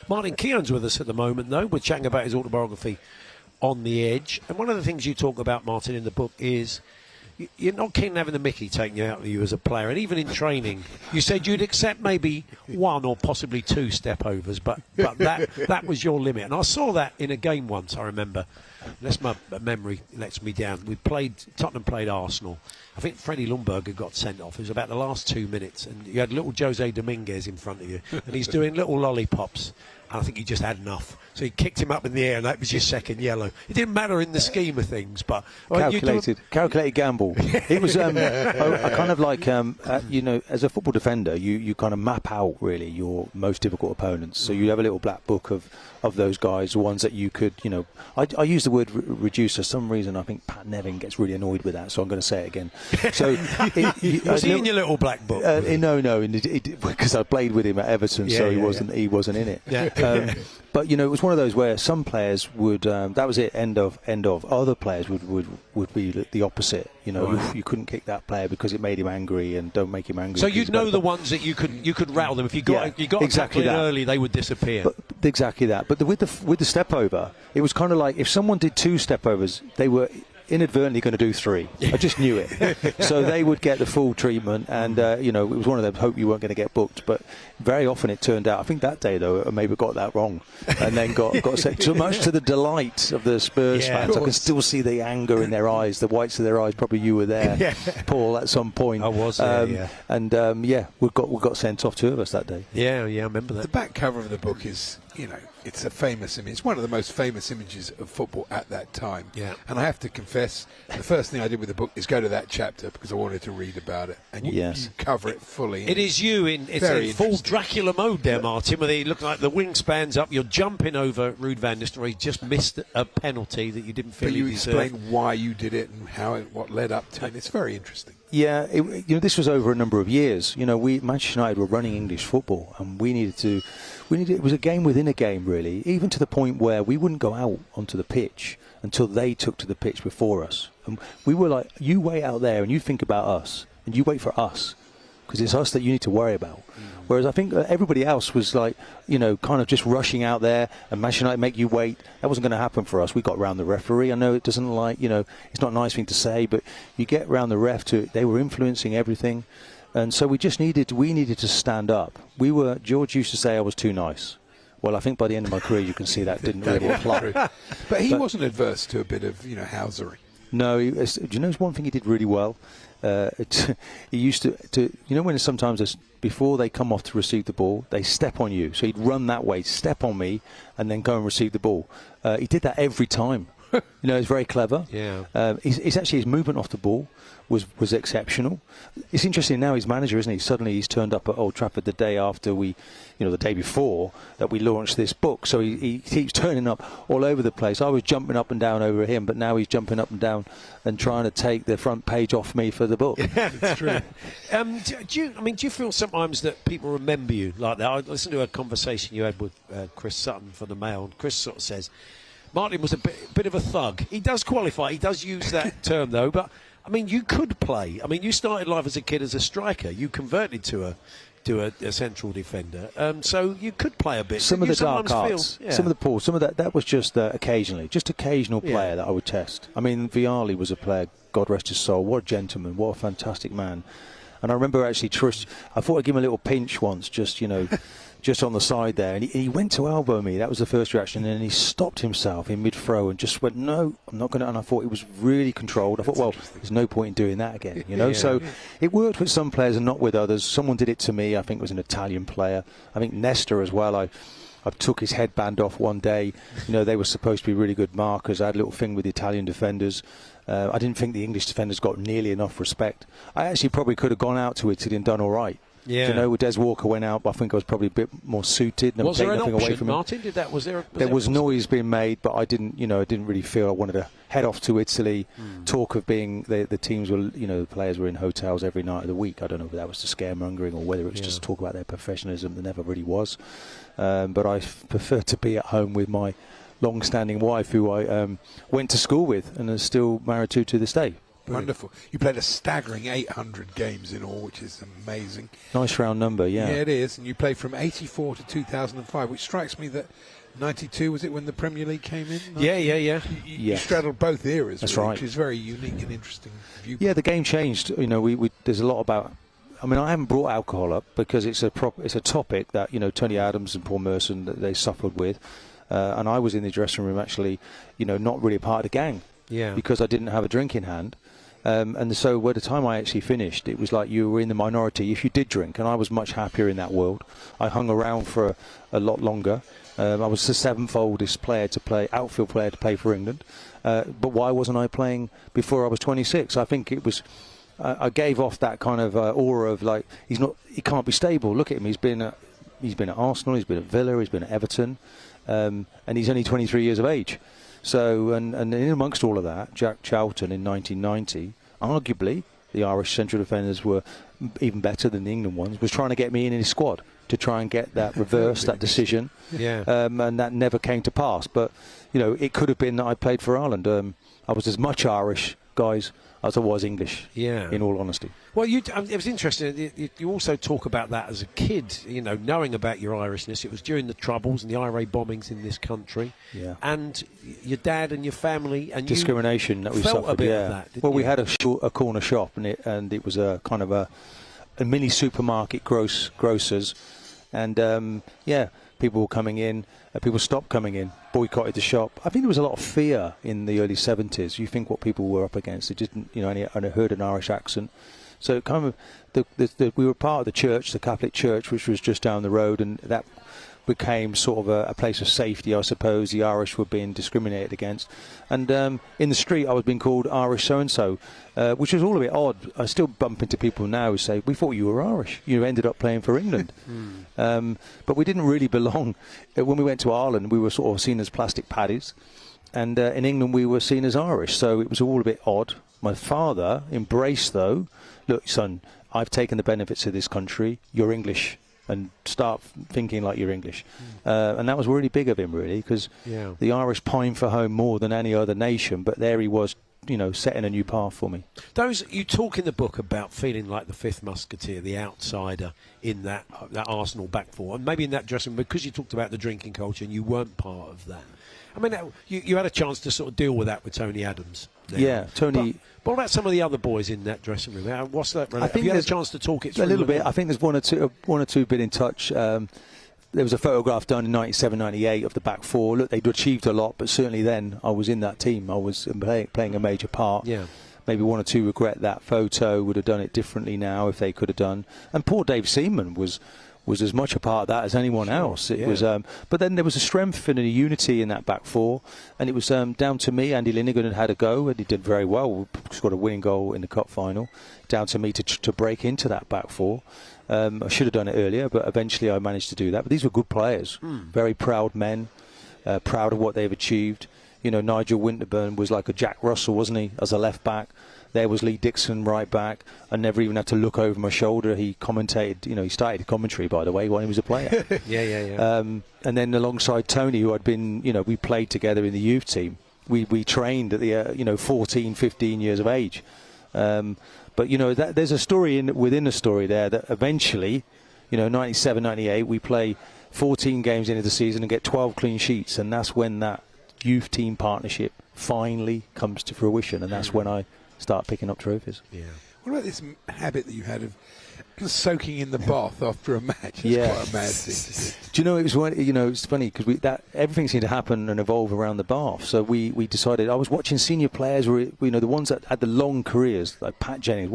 Martin Keown's with us at the moment, though. We're chatting about his autobiography, On the Edge. And one of the things you talk about, Martin, in the book is you're not keen on having the mickey taken out of you as a player. And even in training, you said you'd accept maybe one or possibly two stepovers, but that was your limit. And I saw that in a game once, I remember. Unless my memory lets me down. Tottenham played Arsenal. I think Freddie Ljungberg got sent off. It was about the last 2 minutes, and you had little Jose Dominguez in front of you, and he's doing little lollipops. And I think he just had enough. So he kicked him up in the air, and that was your second yellow. It didn't matter in the scheme of things, but... Calculated gamble. It was I kind of like, as a football defender, you kind of map out, really, your most difficult opponents. So you have a little black book of those guys, the ones that you could, I use the word reduce for some reason. I think Pat Nevin gets really annoyed with that, so I'm going to say it again. So was he in your little black book? No, because I played with him at Everton, so he wasn't in it. Yeah. But it was one of those where some players would that was it, end of. Other players would be the opposite. Right. You couldn't kick that player because it made him angry, and don't make him angry. So you'd know the ones that you could rattle them if you got exactly a tackle in early, they would disappear. But exactly that. But with the step over, it was kind of like if someone did 2 step overs, they were inadvertently going to do 3. I just knew it. So they would get the full treatment, and it was one of them, hope you weren't going to get booked. But very often it turned out, I think that day though, I maybe got that wrong, and then got set too much to the delight of the Spurs fans. I can still see the anger in their eyes, the whites of their eyes. Probably you were there, Paul, at some point. I was there, And we got sent off, 2 of us that day. Yeah, I remember that. The back cover of the book is, it's a famous image. It's one of the most famous images of football at that time. Yeah. And I have to confess, the first thing I did with the book is go to that chapter because I wanted to read about it. And you cover it fully. It is you it's a full Dracula mode there, Martin, where you look like the wingspan's up, you're jumping over Ruud van Nistelrooy, just missed a penalty that you didn't feel you deserved. But you explain why you did it and what led up to it. It's very interesting. Yeah, this was over a number of years. Manchester United were running English football, and it was a game within a game, really, even to the point where we wouldn't go out onto the pitch until they took to the pitch before us. And we were like, you wait out there and you think about us, and you wait for us, because it's us that you need to worry about. Whereas I think everybody else was like, kind of just rushing out there, and Manchester United make you wait. That wasn't going to happen for us. We got round the referee. I know it doesn't it's not a nice thing to say, but you get round the ref they were influencing everything. And so we needed to stand up. George used to say I was too nice. Well, I think by the end of my career, you can see that didn't really apply. But he wasn't adverse to a bit of, housery. No, do you know one thing he did really well? He used to when sometimes before they come off to receive the ball, they step on you. So he'd run that way, step on me, and then go and receive the ball. He did that every time. It's very clever. Yeah. His movement off the ball was exceptional. It's interesting now he's manager, isn't he? Suddenly he's turned up at Old Trafford the day after the day before that we launched this book. So he keeps turning up all over the place. I was jumping up and down over him, but now he's jumping up and down and trying to take the front page off me for the book. Yeah, that's true. Do you feel sometimes that people remember you like that? I listened to a conversation you had with Chris Sutton for the Mail, and Chris sort of says Martin was a bit of a thug. He does qualify. He does use that term though, but. You could play. You started life as a kid as a striker. You converted to a central defender. So you could play a bit. Some of the dark arts, some of that was just occasional player that I would test. Vialli was a player, God rest his soul. What a gentleman, what a fantastic man. And I remember actually, I thought I'd give him a little pinch once, just on the side there, and he went to elbow me. That was the first reaction, and then he stopped himself in mid-throw and just went, no, I'm not going to. And I thought it was really controlled. I thought, well, there's no point in doing that again, So it worked with some players and not with others. Someone did it to me. I think it was an Italian player. I think Nesta as well. I took his headband off one day. They were supposed to be really good markers. I had a little thing with the Italian defenders. I didn't think the English defenders got nearly enough respect. I actually probably could have gone out to Italy and done all right. Yeah. Des Walker went out, but I think I was probably a bit more suited. And was there an option, away from Martin? There was noise being made, but I didn't really feel I wanted to head off to Italy. Talk of being the teams were, the players were in hotels every night of the week. I don't know if that was to scaremongering or whether it was just talk about their professionalism. There never really was. But I prefer to be at home with my long-standing wife, who I went to school with and is still married to this day. Wonderful. You played a staggering 800 games in all, which is amazing. Nice round number, yeah. Yeah, it is. And you played from 84 to 2005, which strikes me that 92, was it when the Premier League came in? Yeah. You straddled both eras. That's really, right. Which is very unique and interesting viewpoint. Yeah, the game changed. You know, there's a lot about... I mean, I haven't brought alcohol up because it's a topic that, you know, Tony Adams and Paul Merson, that they suffered with. And I was in the dressing room actually, you know, not really a part of the gang. Yeah. Because I didn't have a drink in hand. And so by the time I actually finished, it was like you were in the minority if you did drink, and I was much happier in that world. I hung around for a lot longer. I was the 7th oldest outfield player to play for England. But why wasn't I playing before I was 26? I think it was... I gave off that kind of aura of like he can't be stable. Look at him. He's been at Arsenal. He's been at Villa. He's been at Everton, and he's only 23 years of age. So and in amongst all of that, Jack Charlton in 1990, arguably the Irish central defenders were even better than the England ones. Was trying to get me in his squad to try and get that reverse, that decision. Yeah. And that never came to pass. But you know, it could have been that I played for Ireland. I was as much Irish guys as I was English, in all honesty. Well, it was interesting. You also talk about that as a kid, you know, knowing about your Irishness. It was during the Troubles and the IRA bombings in this country. Yeah. And your dad and your family and discrimination that we felt suffered. a bit of that, well, we had a corner shop, and it was a kind of a mini supermarket, grocers, and people were coming in. People stopped coming in, boycotted the shop. I think there was a lot of fear in the early 70s. You think what people were up against. They didn't, you know, I heard an Irish accent. So it kind of, we were part of the church, the Catholic Church, which was just down the road, and that became sort of a place of safety, I suppose. The Irish were being discriminated against. And in the street, I was being called Irish so-and-so, which was all a bit odd. I still bump into people now who say, we thought you were Irish. You ended up playing for England. But we didn't really belong. When we went to Ireland, we were sort of seen as plastic paddies. And in England, we were seen as Irish. So it was all a bit odd. My father embraced, though, look, son, I've taken the benefits of this country. You're English. And start thinking like you're English. And that was really big of him, really, because the Irish pine for home more than any other nation, but there he was, you know, setting a new path for me. You talk in the book about feeling like the fifth musketeer, the outsider in that Arsenal back four, and maybe in that dressing room, because you talked about the drinking culture and you weren't part of that. I mean, you had a chance to sort of deal with that with Tony Adams. There. Yeah, Tony. But what about some of the other boys in that dressing room? What's that? I think have you had a chance to talk it through a little bit. I think there's one or two been in touch. There was a photograph done in 97, 98 of the back four. Look, they'd achieved a lot, but certainly then I was in that team. I was playing a major part. Yeah. Maybe one or two regret that photo. Would have done it differently now if they could have done. And poor Dave Seaman was as much a part of that as anyone else. It was, but then there was a strength and a unity in that back four, and it was down to me. Andy Linnigan had a go, and he did very well. We scored a winning goal in the cup final. Down to me to break into that back four. I should have done it earlier, but eventually I managed to do that. But these were good players, very proud men, proud of what they've achieved. You know, Nigel Winterburn was like a Jack Russell, wasn't he, as a left back? There was Lee Dixon, right back. I never even had to look over my shoulder. He commentated, you know, he started commentary, by the way, when he was a player. Yeah. And then alongside Tony, who I'd been, you know, we played together in the youth team. We trained at the, 14, 15 years of age. But, you know, there's a story within the story there that eventually, 97, 98, we play 14 games into the season and get 12 clean sheets. And that's when that youth team partnership finally comes to fruition. And that's when I start picking up trophies. Yeah. What about this habit that you had of soaking in the bath after a match? It's quite a mad thing. Do you know, it's funny because everything seemed to happen and evolve around the bath. So we decided, I was watching senior players, the ones that had the long careers, like Pat Jennings.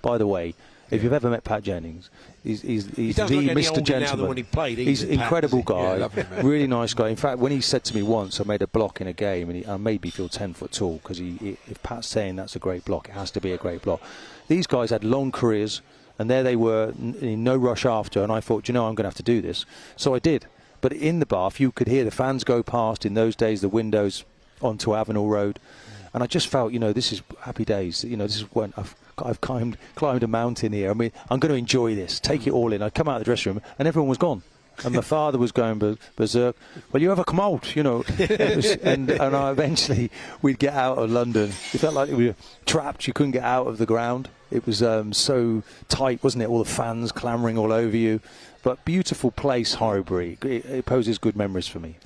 By the way, if you've ever met Pat Jennings, he's Mr. Gentleman. Now than when he played. He's an incredible guy, lovely, really nice guy. In fact, when he said to me once, I made a block in a game, and I made me feel 10 foot tall because if Pat's saying that's a great block, it has to be a great block. These guys had long careers, and there they were in no rush after, and I thought, I'm going to have to do this. So I did. But in the bath, you could hear the fans go past. In those days, the windows onto Avenel Road, and I just felt, this is happy days. This is when I've climbed a mountain here. I mean, I'm going to enjoy this, take it all in. I'd come out of the dressing room and everyone was gone. And my father was going berserk. Well, you ever come out, you know? and I eventually, we'd get out of London. It felt like we were trapped. You couldn't get out of the ground. It was so tight, wasn't it? All the fans clamouring all over you. But beautiful place, Highbury. It poses good memories for me.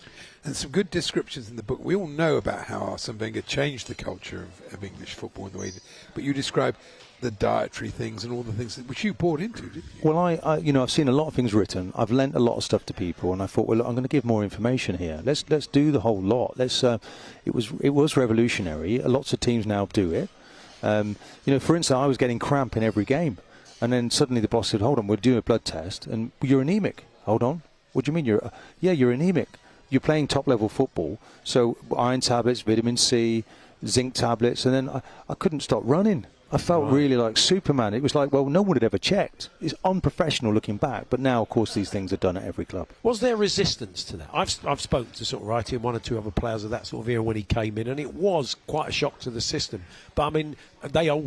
And some good descriptions in the book. We all know about how Arsene Wenger changed the culture of English football in the way that, but you describe the dietary things and all the things which you poured into, didn't you? Well, I've seen a lot of things written. I've lent a lot of stuff to people, and I thought, well, look, I'm going to give more information here. Let's do the whole lot. It was revolutionary. Lots of teams now do it. For instance, I was getting cramp in every game, and then suddenly the boss said, "Hold on, we'll do a blood test, and you're anemic." Hold on, what do you mean you're anemic? You're playing top-level football, so iron tablets, vitamin C, zinc tablets, and then I couldn't stop running. I felt really like Superman. It was like, well, no one had ever checked. It's unprofessional looking back, but now, of course, these things are done at every club. Was there resistance to that? I've spoken to sort of Wrighty and one or two other players of that sort of era when he came in, and it was quite a shock to the system. But, I mean,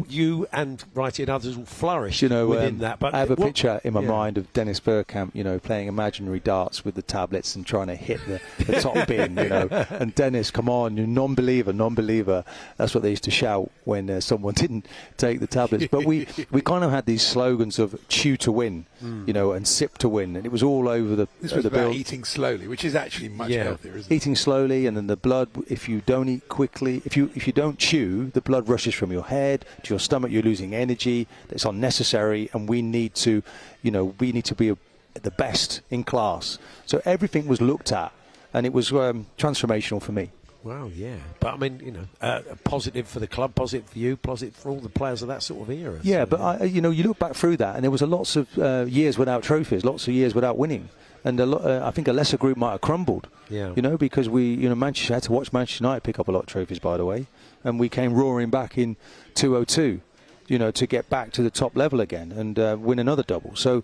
you and Wrighty and others will flourish within that. But I have a picture in my mind of Dennis Bergkamp, playing imaginary darts with the tablets and trying to hit the top bin, And Dennis, come on, you non-believer. That's what they used to shout when someone didn't take the tablets. But we kind of had these slogans of chew to win, and sip to win, and it was all over the This was the about bill. eating slowly, which is actually much healthier, isn't it? Eating slowly, and then the blood, if you don't eat quickly, if you don't chew, the blood rushes from your head to your stomach, you're losing energy. That's unnecessary, and we need to be the best in class. So everything was looked at, and it was transformational for me. Wow, yeah. But, I mean, positive for the club, positive for you, positive for all the players of that sort of era. Yeah, so, but, you look back through that, and there was lots of years without trophies, lots of years without winning. And I think a lesser group might have crumbled, because Manchester had to watch Manchester United pick up a lot of trophies, by the way. And we came roaring back in 2002, to get back to the top level again and win another double. So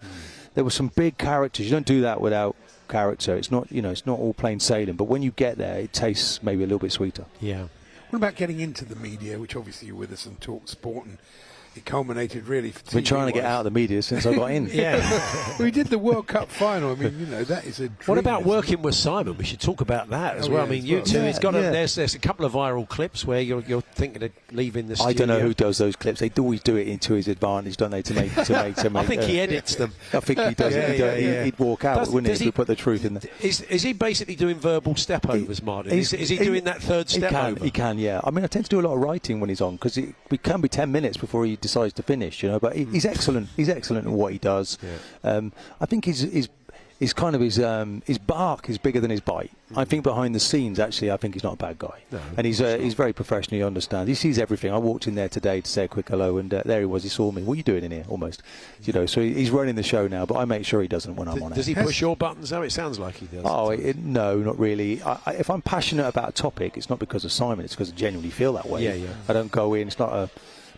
there were some big characters. You don't do that without character. It's not all plain sailing, but when you get there it tastes maybe a little bit sweeter. What about getting into the media, which obviously you're with us on talkSPORT, and it culminated really for I've been trying to get out of the media since I got in. We did the World Cup final. I mean, that is a dream. What about working with Simon? We should talk about that as well. I mean, you two, it's got there's a couple of viral clips where you're thinking of leaving the studio. I don't know who does those clips. They always do it into his advantage, don't they, to make I think he edits them. I think he does. He'd walk out, wouldn't he, if we put the truth in there. Is he basically doing verbal stepovers, Martin? Is he doing that third step over? He can, yeah. I mean, I tend to do a lot of writing when he's on, because it can be 10 minutes before he decides to finish, but he's excellent. He's excellent at what he does. I think his bark is bigger than his bite. I think behind the scenes, actually, I think he's not a bad guy. No, and he's very professional. He understands. He sees everything. I walked in there today to say a quick hello, and there he was. He saw me. What are you doing in here? Almost, So he's running the show now. But I make sure he doesn't when I'm on it. Does he push your buttons? It sounds like he does. No, not really. If I'm passionate about a topic, it's not because of Simon. It's because I genuinely feel that way. I don't go in. It's not a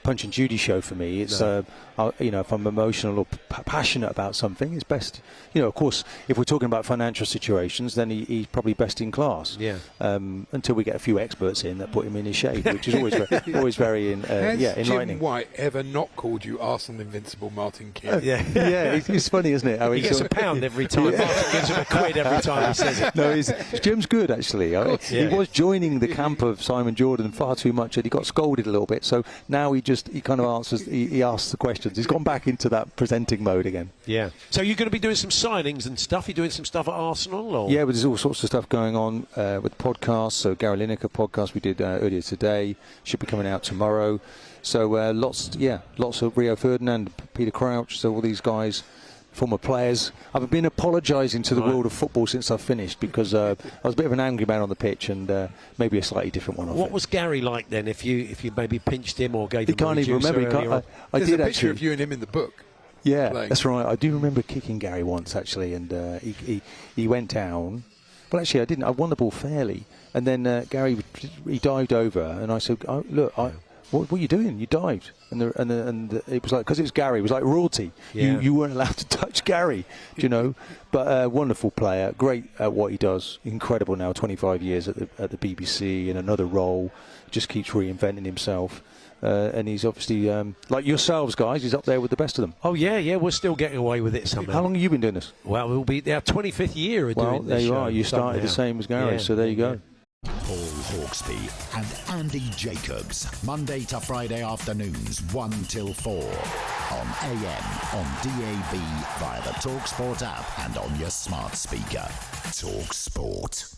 Punch and Judy show for me. It's if I'm emotional or passionate about something, it's best. Of course, if we're talking about financial situations, then he's probably best in class. Until we get a few experts in that put him in his shade, which is always very enlightening. Has Jim White ever not called you Arsene Invincible Martin Keown? It's funny, isn't it? He gets a pound every time. Martin gives him a quid every time he says it. No, Jim's good actually. He was joining the camp of Simon Jordan far too much, and he got scolded a little bit. So now he kind of answers. He asks the questions. He's gone back into that presenting mode again. Yeah. So you're going to be doing some signings and stuff. You're doing some stuff at Arsenal, or? Yeah, but there's all sorts of stuff going on with podcasts. So Gary Lineker podcast we did earlier today should be coming out tomorrow. So lots of Rio Ferdinand, Peter Crouch. So all these guys, former players. I've been apologising to the world of football since I've finished, because I was a bit of an angry man on the pitch, and maybe a slightly different one. What was Gary like then? If you maybe pinched him or gave him a can't even remember. There's a picture of you and him in the book. Yeah, that's right. I do remember kicking Gary once actually, and he went down. Well, actually, I didn't. I won the ball fairly, and then Gary he dived over, and I said, "Look, what are you doing? You dived. And it was like, because it was Gary, it was like royalty. Yeah. You weren't allowed to touch Gary, do you know? But wonderful player, great at what he does. Incredible now, 25 years at the BBC in another role. Just keeps reinventing himself. And he's obviously, like yourselves, guys, he's up there with the best of them. Oh, yeah, we're still getting away with it somehow. How long have you been doing this? Well, we'll be our 25th year of doing this. There you show are. You started the same as Gary, so there you go. Paul Hawksbee and Andy Jacobs, Monday to Friday afternoons 1 till 4 on AM, on DAB, via the talkSPORT app and on your smart speaker. talkSPORT.